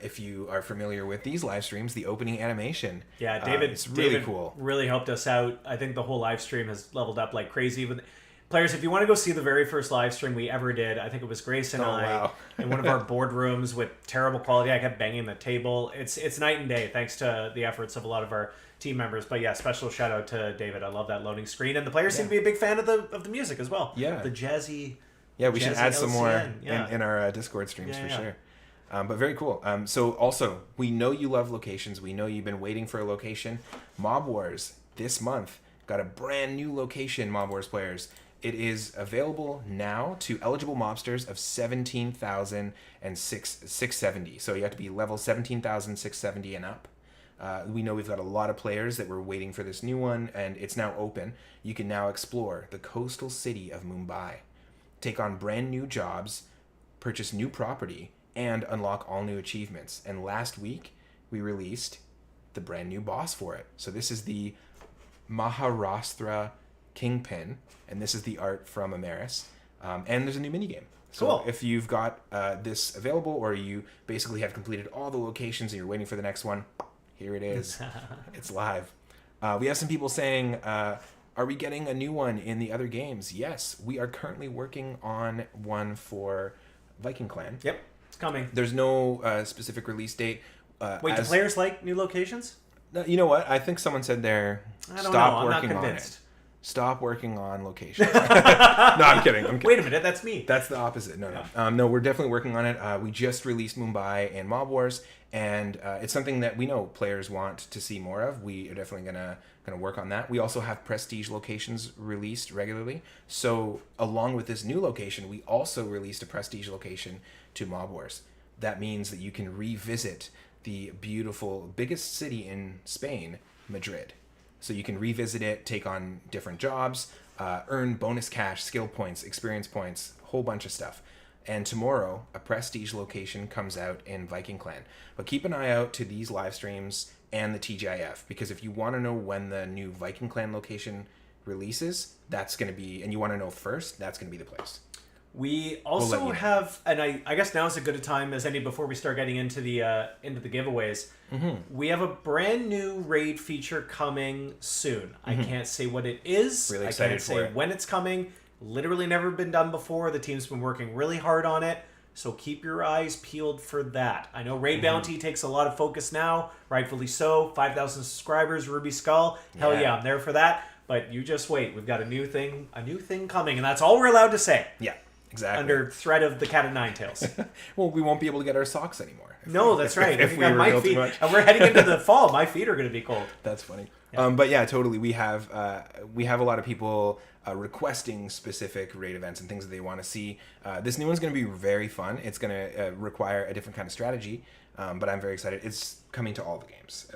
if you are familiar with these live streams, the opening animation. Yeah, David. It's really David cool. Really helped us out. I think the whole live stream has leveled up like crazy. Players, if you want to go see the very first live stream we ever did, I think it was Grace and in one of our boardrooms with terrible quality. I kept banging the table. It's night and day thanks to the efforts of a lot of our team members. But yeah, special shout out to David. I love that loading screen, and the players seem to be a big fan of the music as well. Yeah, the jazzy. Yeah, we should add some LCN. more in our Discord streams for sure. But very cool. So also, we know you love locations. We know you've been waiting for a location. Mob Wars. this month got a brand new location, Mob Wars players. It is available now to eligible mobsters of 17,670. So you have to be level 17,670 and up. We know we've got a lot of players that were waiting for this new one, and it's now open. You can now explore the coastal city of Mumbai, take on brand new jobs, purchase new property, and unlock all new achievements. And last week, we released the brand new boss for it. So this is the Maharashtra Kingpin, and this is the art from Amaris. And there's a new minigame. So cool. If you've got this available, or you basically have completed all the locations and you're waiting for the next one, here it is. It's live. We have some people saying, are we getting a new one in the other games? Yes, we are currently working on one for Viking Clan. Yep, it's coming. There's no specific release date. Wait, do players like new locations? You know what? I think someone said there, stop working on it. Stop working on locations. No, I'm kidding. Wait a minute, that's me. That's the opposite. No. No, we're definitely working on it. We just released Mumbai and Mob Wars, and it's something that we know players want to see more of. We are definitely gonna work on that. We also have prestige locations released regularly. So along with this new location, we also released a prestige location to Mob Wars. That means that you can revisit the beautiful, biggest city in Spain, Madrid. So you can revisit it, take on different jobs, earn bonus cash, skill points, experience points, a whole bunch of stuff. And tomorrow, a prestige location comes out in Viking Clan. But keep an eye out to these live streams and the TGIF, because if you want to know when the new Viking Clan location releases, that's going to be, and you want to know first, that's going to be the place. We also have, and I guess now is as good a time as any before we start getting into the giveaways. Mm-hmm. We have a brand new raid feature coming soon. Mm-hmm. I can't say what it is. Really excited I can't say when it's coming. Literally never been done before. The team's been working really hard on it. So keep your eyes peeled for that. I know Raid Bounty takes a lot of focus now, rightfully so. 5,000 subscribers, Ruby Skull. Hell yeah, I'm there for that. But you just wait. We've got a new thing coming, and that's all we're allowed to say. Yeah. Exactly. Under threat of the cat of nine tails. Well, we won't be able to get our socks anymore. That's right. If we reveal too much. And we're heading into the fall. My feet are going to be cold. That's funny. Yeah. But yeah, totally. We have a lot of people requesting specific raid events and things that they want to see. This new one's going to be very fun. It's going to require a different kind of strategy. But I'm very excited. It's coming to all the games.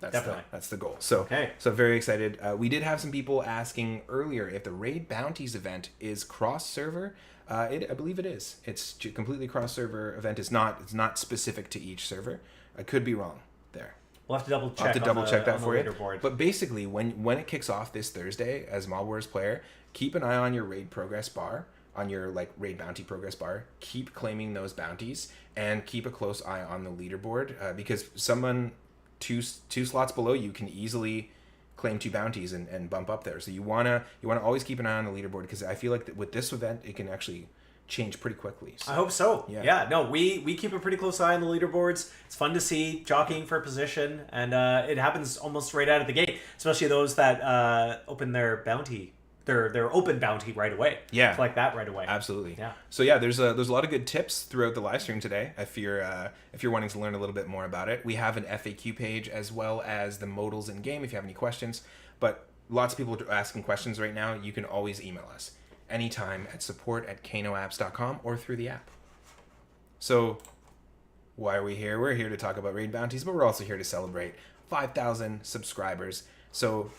Definitely. That's the goal. So very excited. We did have some people asking earlier if the Raid Bounties event is cross-server. I believe it is. It's a completely cross-server event. It's not specific to each server. I could be wrong there. We'll have to double check. I'll have to double check that for you. Leaderboard. But basically, when it kicks off this Thursday as Mob Wars player, keep an eye on your raid progress bar, on your raid bounty progress bar. Keep claiming those bounties and keep a close eye on the leaderboard because someone two slots below you can easily claim 2 bounties and bump up there. So you wanna always keep an eye on the leaderboard because I feel like with this event it can actually change pretty quickly. So, I hope so. Yeah. No, we keep a pretty close eye on the leaderboards. It's fun to see jockeying for position, and it happens almost right out of the gate, especially those that open their bounty. Their open bounty right away. Yeah, like that right away. Absolutely. Yeah. So yeah, there's a lot of good tips throughout the live stream today. If you're wanting to learn a little bit more about it, we have an FAQ page as well as the modals in game. If you have any questions, but lots of people are asking questions right now. You can always email us anytime at support@kanoapps.com or through the app. So why are we here? We're here to talk about raid bounties, but we're also here to celebrate 5,000 subscribers. So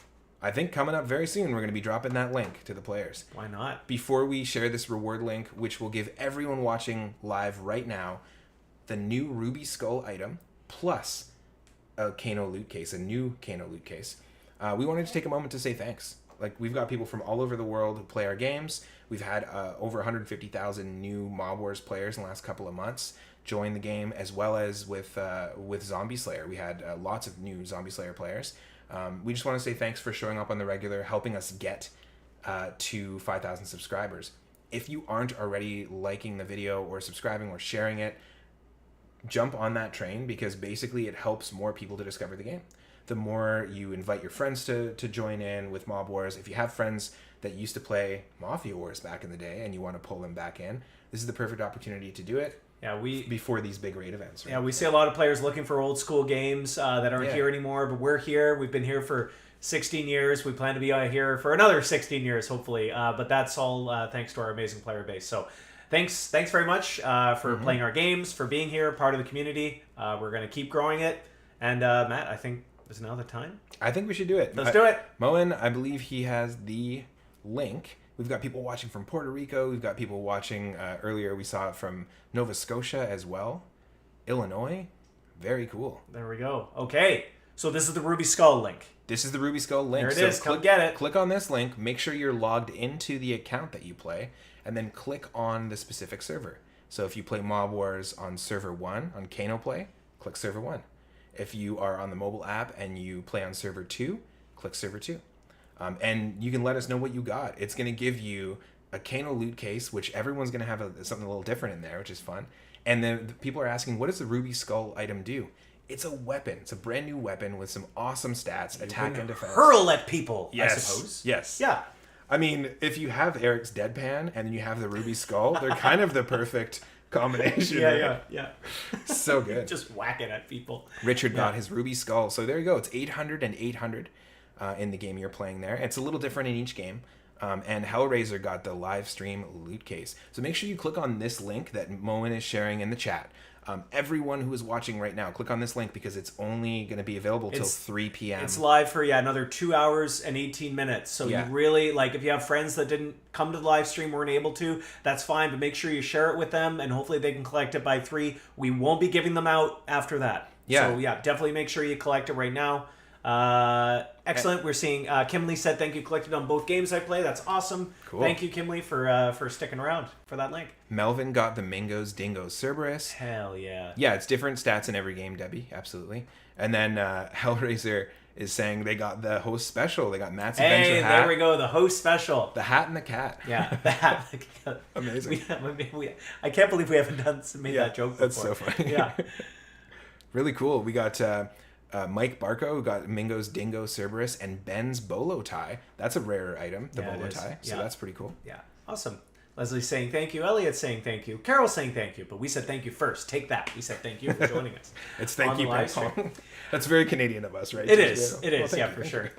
I think coming up very soon, we're going to be dropping that link to the players. Why not? Before we share this reward link, which will give everyone watching live right now the new Ruby Skull item, plus a Kano Lootcase, a new Kano Lootcase, we wanted to take a moment to say thanks. We've got people from all over the world who play our games. We've had over 150,000 new Mob Wars players in the last couple of months join the game, as well as with Zombie Slayer. We had lots of new Zombie Slayer players. We just want to say thanks for showing up on the regular, helping us get to 5,000 subscribers. If you aren't already liking the video or subscribing or sharing it, jump on that train because basically it helps more people to discover the game. The more you invite your friends to join in with Mob Wars, if you have friends that used to play Mafia Wars back in the day and you want to pull them back in, this is the perfect opportunity to do it. Yeah, before these big raid events. Right? Yeah, we see a lot of players looking for old school games that aren't here anymore, but we're here. We've been here for 16 years. We plan to be here for another 16 years, hopefully. But that's all thanks to our amazing player base. So thanks very much for playing our games, for being here, part of the community. We're going to keep growing it. And Matt, I think is now the time. I think we should do it. Let's do it. Moen, I believe he has the link. We've got people watching from Puerto Rico. We've got people watching, earlier we saw it from Nova Scotia as well. Illinois. Very cool. There we go. Okay. So this is the Ruby Skull link. This is the Ruby Skull link. There it is. Come get it. Click on this link. Make sure you're logged into the account that you play. And then click on the specific server. So if you play Mob Wars on server 1, on Kano Play, click server 1. If you are on the mobile app and you play on server 2, click server 2. And you can let us know what you got. It's going to give you a Kano Lootcase, which everyone's going to have something a little different in there, which is fun. And then the people are asking, what does the Ruby Skull item do? It's a weapon. It's a brand new weapon with some awesome stats, attack and defense. Hurl at people, yes. I suppose. Yes. Yeah. I mean, if you have Eric's deadpan and then you have the Ruby Skull, they're kind of the perfect combination. Yeah. So good. Just whack it at people. Richard got his Ruby Skull. So there you go. It's 800 and 800 in the game you're playing there. It's a little different in each game. And Hellraiser got the live stream loot case. So make sure you click on this link that Moen is sharing in the chat. Everyone who is watching right now, click on this link because it's only going to be available till 3 p.m. It's live for another 2 hours and 18 minutes. So you really, if you have friends that didn't come to the live stream, weren't able to, that's fine. But make sure you share it with them, and hopefully they can collect it by 3. We won't be giving them out after that. Yeah. So definitely make sure you collect it right now. Excellent. We're seeing Kimley said thank you, collected on both games I play. That's awesome. Cool. Thank you, Kimley, for sticking around for that link. Melvin got the Mingo's Dingo Cerberus. Hell yeah. Yeah, it's different stats in every game, Debbie. Absolutely. And then Hellraiser is saying they got the host special. They got Matt's Adventure hat. There we go. The host special. The hat and the cat. Yeah, the hat. Amazing. I can't believe we haven't made that joke before. That's so funny. Yeah. Really cool. We got Mike Barco, who got Mingo's Dingo Cerberus, and Ben's Bolo tie. That's a rare item, the Bolo tie. So that's pretty cool. Yeah. Awesome. Leslie's saying thank you. Elliot's saying thank you. Carol's saying thank you. But we said thank you first. Take that. We said thank you for joining us. It's thank you, Paul. That's very Canadian of us, right? It is. It is. Yeah, for sure.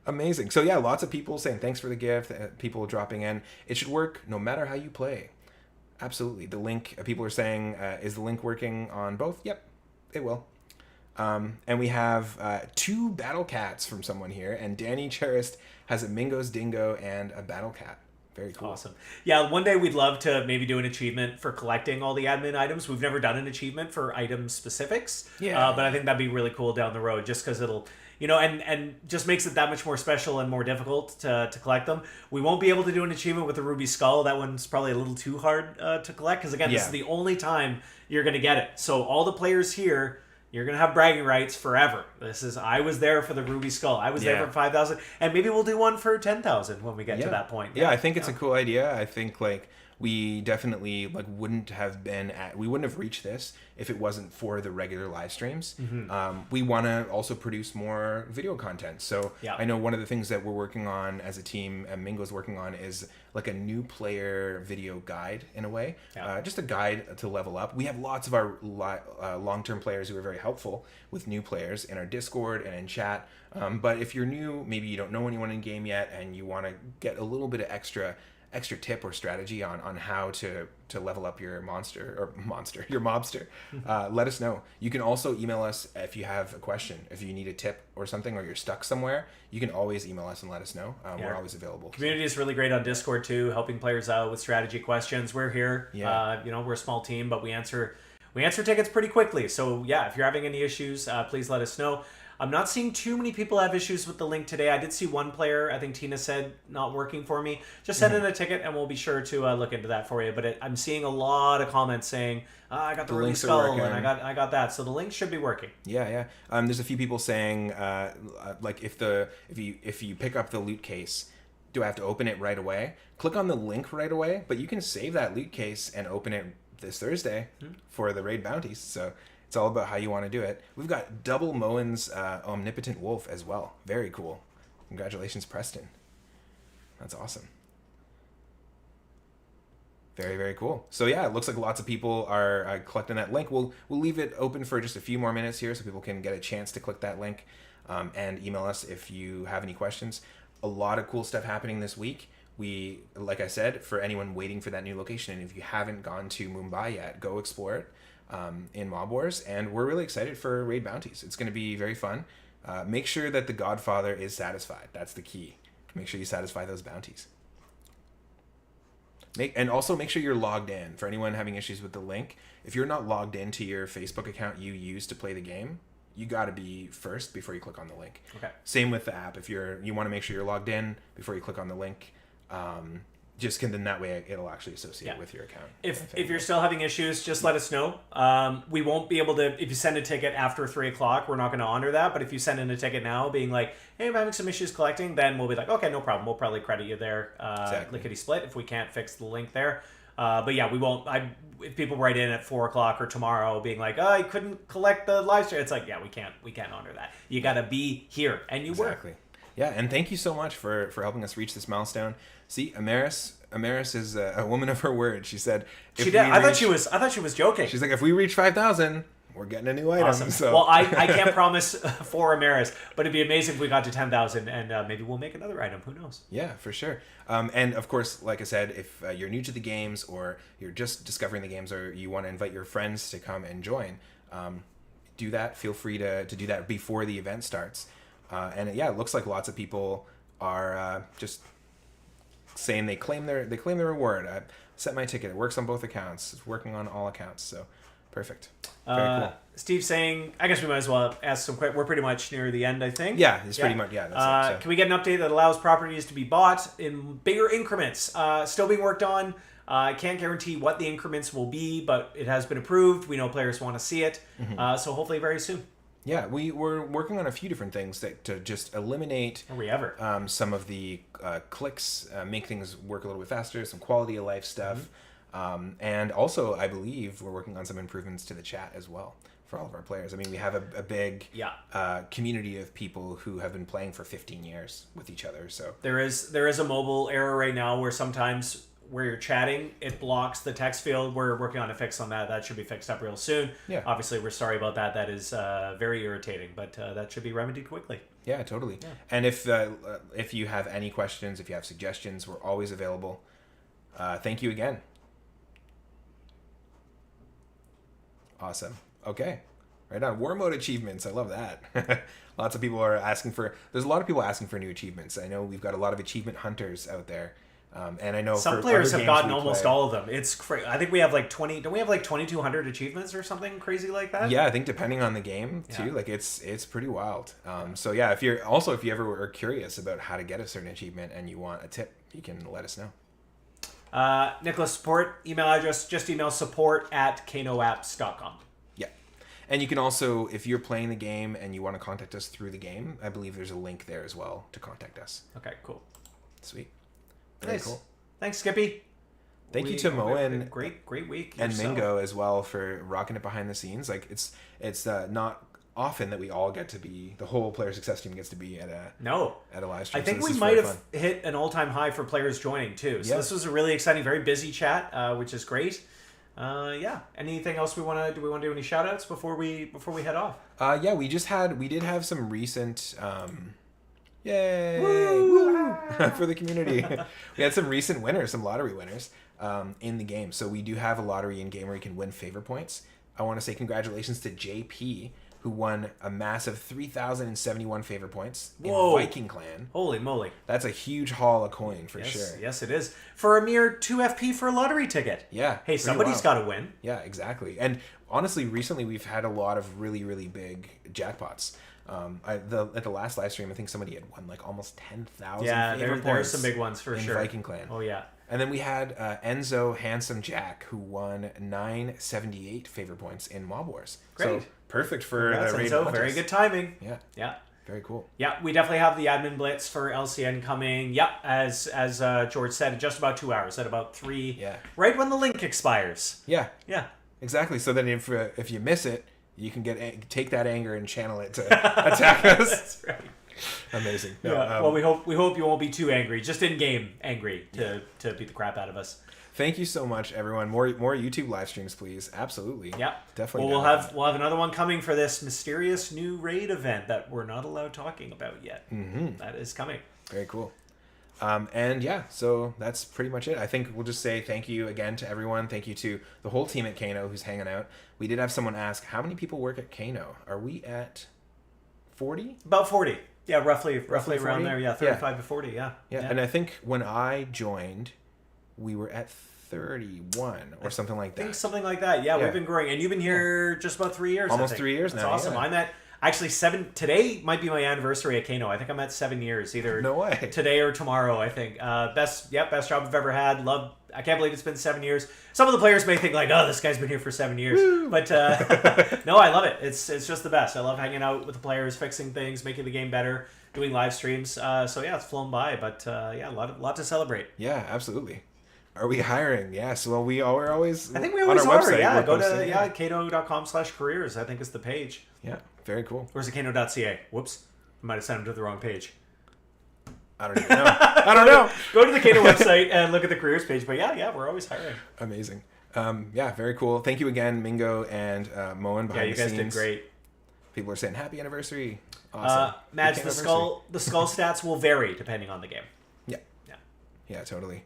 Amazing. So yeah, lots of people saying thanks for the gift. People dropping in. It should work no matter how you play. Absolutely. The link, people are saying, is the link working on both? Yep, it will. And we have 2 battle cats from someone here, and Danny Cherist has a Mingo's Dingo and a battle cat. Very cool. Awesome. Yeah, one day we'd love to maybe do an achievement for collecting all the admin items. We've never done an achievement for item specifics. Yeah. But I think that'd be really cool down the road, just because it'll, and just makes it that much more special and more difficult to collect them. We won't be able to do an achievement with the Ruby Skull. That one's probably a little too hard to collect, because again, this is the only time you're going to get it. So all the players here, you're going to have bragging rights forever. I was there for the Ruby Skull. I was there for 5,000. And maybe we'll do one for 10,000 when we get to that point. Yeah, I think it's a cool idea. I think, we definitely, wouldn't have reached this if it wasn't for the regular live streams. Mm-hmm. We want to also produce more video content. So I know one of the things that we're working on as a team, and Mingo's working on, is a new player video guide in a way. Just a guide to level up. We have lots of our long-term players who are very helpful with new players in our Discord and in chat. But if you're new, maybe you don't know anyone in game yet, and you want to get a little bit of extra tip or strategy on how to level up your your mobster, let us know. You can also email us if you have a question, if you need a tip or something, or you're stuck somewhere. You can always email us and let us know. We're always available. Community is really great on Discord too, helping players out with strategy questions. We're here. We're a small team, but we answer tickets pretty quickly. So if you're having any issues, please let us know. I'm not seeing too many people have issues with the link today. I did see one player, I think Tina said, not working for me. Just send in a ticket and we'll be sure to look into that for you. But I'm seeing a lot of comments saying, I got the Ruby Skull and I got that. So the link should be working. Yeah. There's a few people saying, if you pick up the loot case, do I have to open it right away? Click on the link right away, but you can save that loot case and open it this Thursday for the raid bounties. So it's all about how you want to do it. We've got double Moen's Omnipotent Wolf as well. Very cool. Congratulations, Preston. That's awesome. Very, very cool. So yeah, it looks like lots of people are collecting that link. We'll leave it open for just a few more minutes here so people can get a chance to click that link. and email us if you have any questions. A lot of cool stuff happening this week. We, like I said, for anyone waiting for that new location, and if you haven't gone to Mumbai yet, go explore it in Mob Wars. And we're really excited for raid bounties. It's going to be very fun. Make sure that the Godfather is satisfied. That's the key. Make sure you satisfy those bounties. And also make sure you're logged in. For anyone having issues with the link, if you're not logged into your Facebook account you use to play the game, you got to be first before you click on the link. Okay. Same with the app. If you want to make sure you're logged in before you click on the link. Then that way it'll actually associate with your account. If you're still having issues, just let us know. We won't be able to, if you send a ticket after 3 o'clock, we're not going to honor that. But if you send in a ticket now being like, hey, I'm having some issues collecting, then we'll be like, okay, no problem. We'll probably credit you there. Lickety split if we can't fix the link there. But yeah, we won't. If people write in at 4 o'clock or tomorrow being like, oh, I couldn't collect the live stream, it's like, yeah, we can't honor that. You got to be here, and you were. Yeah, and thank you so much for helping us reach this milestone. See, Amaris is a woman of her word. She said, she did. I thought she was joking. She's like, if we reach 5,000, we're getting a new item. Awesome. So. Well, I can't promise for Amaris, but it'd be amazing if we got to 10,000, and maybe we'll make another item. Who knows? Yeah, for sure. And of course, like I said, if you're new to the games or you're just discovering the games or you want to invite your friends to come and join, do that. Feel free to do that before the event starts. And it looks like lots of people are just saying they claim their reward. I set my ticket. It works on both accounts. It's working on all accounts. So perfect. Very cool. Steve's saying, I guess we might as well ask some questions. We're pretty much near the end, I think. Yeah, it's pretty much, yeah. That's it, so. Can we get an update that allows properties to be bought in bigger increments? Still being worked on. I can't guarantee what the increments will be, but it has been approved. We know players want to see it. Mm-hmm. So hopefully very soon. Yeah, we were working on a few different things to just eliminate some of the clicks, make things work a little bit faster, some quality of life stuff. Mm-hmm. And also, I believe we're working on some improvements to the chat as well for all of our players. I mean, we have a big community of people who have been playing for 15 years with each other. So there is a mobile error right now where sometimes where you're chatting, it blocks the text field. We're working on a fix on that. That should be fixed up real soon. Yeah. Obviously, we're sorry about that. That is very irritating, but that should be remedied quickly. Yeah, totally. Yeah. And if you have any questions, if you have suggestions, we're always available. Thank you again. Awesome. Okay. Right on. War mode achievements. I love that. Lots of people are there's a lot of people asking for new achievements. I know we've got a lot of achievement hunters out there. And I know some players have gotten almost all of them. It's crazy. I think we have like 20. Don't we have like 2,200 achievements or something crazy like that? Yeah, I think depending on the game too. Like it's pretty wild. So yeah, if you ever are curious about how to get a certain achievement and you want a tip, you can let us know. Nicholas, support email address. Just email support@kanoapps.com. Yeah, and you can also, if you're playing the game and you want to contact us through the game, I believe there's a link there as well to contact us. Okay, cool, sweet. Very nice. Cool. Thanks, Skippy. Thank you to Mo and great week and Mingo as well for rocking it behind the scenes. Like it's not often that we all get to be, the whole player success team gets to be at a live stream. I think we might have hit an all-time high for players joining too. So this was a really exciting, very busy chat, which is great. Anything else do we want to do any shout outs before we head off? We did have some recent yay for the community. We had some recent winners, some lottery winners in the game. So we do have a lottery in game where you can win favor points. I want to say congratulations to JP, who won a massive 3,071 favor points in Viking Clan. Holy moly. That's a huge haul of coin for sure. Yes, it is. For a mere 2 FP for a lottery ticket. Yeah. Hey, somebody's got to win. Yeah, exactly. And honestly, recently we've had a lot of really, really big jackpots. At the last live stream, I think somebody had won like almost 10,000 favor points. There are some big ones for sure. Viking Clan. Oh, yeah. And then we had Enzo Handsome Jack, who won 978 favor points in Mob Wars. Great. So perfect for the raid. Enzo, very good timing. Yeah. Very cool. Yeah, we definitely have the admin blitz for LCN coming. Yeah, as George said, in just about 2 hours, at about 3. Yeah. Right when the link expires. Yeah. Yeah. Exactly. So then if you miss it, you can take that anger and channel it to attack us. That's right. Amazing. No, well, we hope you won't be too angry. Just in game angry to beat the crap out of us. Thank you so much, everyone. More YouTube live streams, please. Absolutely. Yeah, definitely. Well, we'll have another one coming for this mysterious new raid event that we're not allowed talking about yet. Mm-hmm. That is coming. Very cool. And yeah, so that's pretty much it. I think we'll just say thank you again to everyone. Thank you to the whole team at Kano who's hanging out. We did have someone ask, how many people work at Kano? Are we at 40? About 40. Yeah, roughly 40? Around there. Yeah, 35 to 40. Yeah. And I think when I joined, we were at 31 or something like that. I think something like that. Yeah, we've been growing. And you've been here just about 3 years. Almost 3 years That's now. That's awesome. I'm at actually 7. Today might be my anniversary at Kano. I think I'm at 7 years. Either no way. Today or tomorrow, I think. Best job I've ever had. I can't believe it's been 7 years. Some of the players may think like, oh, this guy's been here for 7 years. Woo! But no, I love it. It's just the best. I love hanging out with the players, fixing things, making the game better, doing live streams. So yeah, it's flown by. But yeah, a lot to celebrate. Yeah, absolutely. Are we hiring? Yes. Well, we're always. I think we always are. Website, yeah, go to kano.com/careers. I think is the page. Yeah, very cool. Or is it kano.ca? Whoops, I might have sent them to the wrong page. I don't even know. I don't know. Go to the Kano website and look at the careers page. But yeah, we're always hiring. Amazing. Yeah, very cool. Thank you again, Mingo and Moen behind the scenes. Yeah, you guys did great. People are saying happy anniversary. Awesome. Madge, the skull stats will vary depending on the game. Yeah, totally.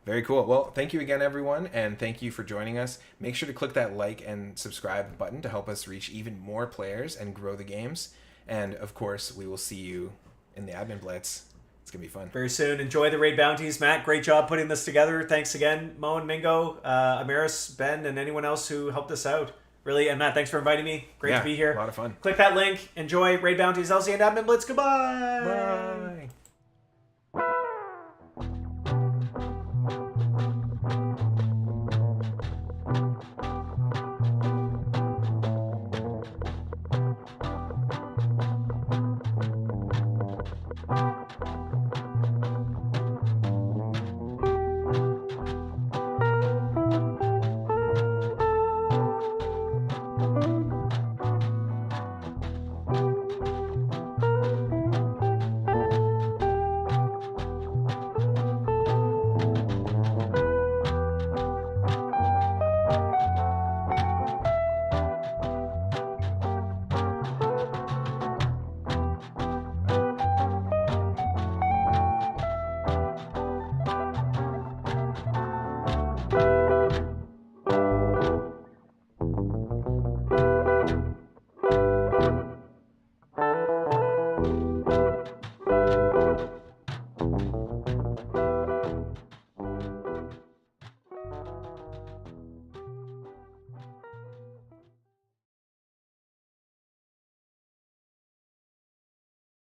Very cool. Well, thank you again, everyone, and thank you for joining us. Make sure to click that like and subscribe button to help us reach even more players and grow the games. And, of course, we will see you in the Admin Blitz. It's going to be fun. Very soon. Enjoy the raid bounties. Matt, great job putting this together. Thanks again, Mo and Mingo, Amaris, Ben, and anyone else who helped us out. Really, and Matt, thanks for inviting me. Great to be here. A lot of fun. Click that link. Enjoy raid bounties, LCN Admin Blitz. Goodbye. Bye.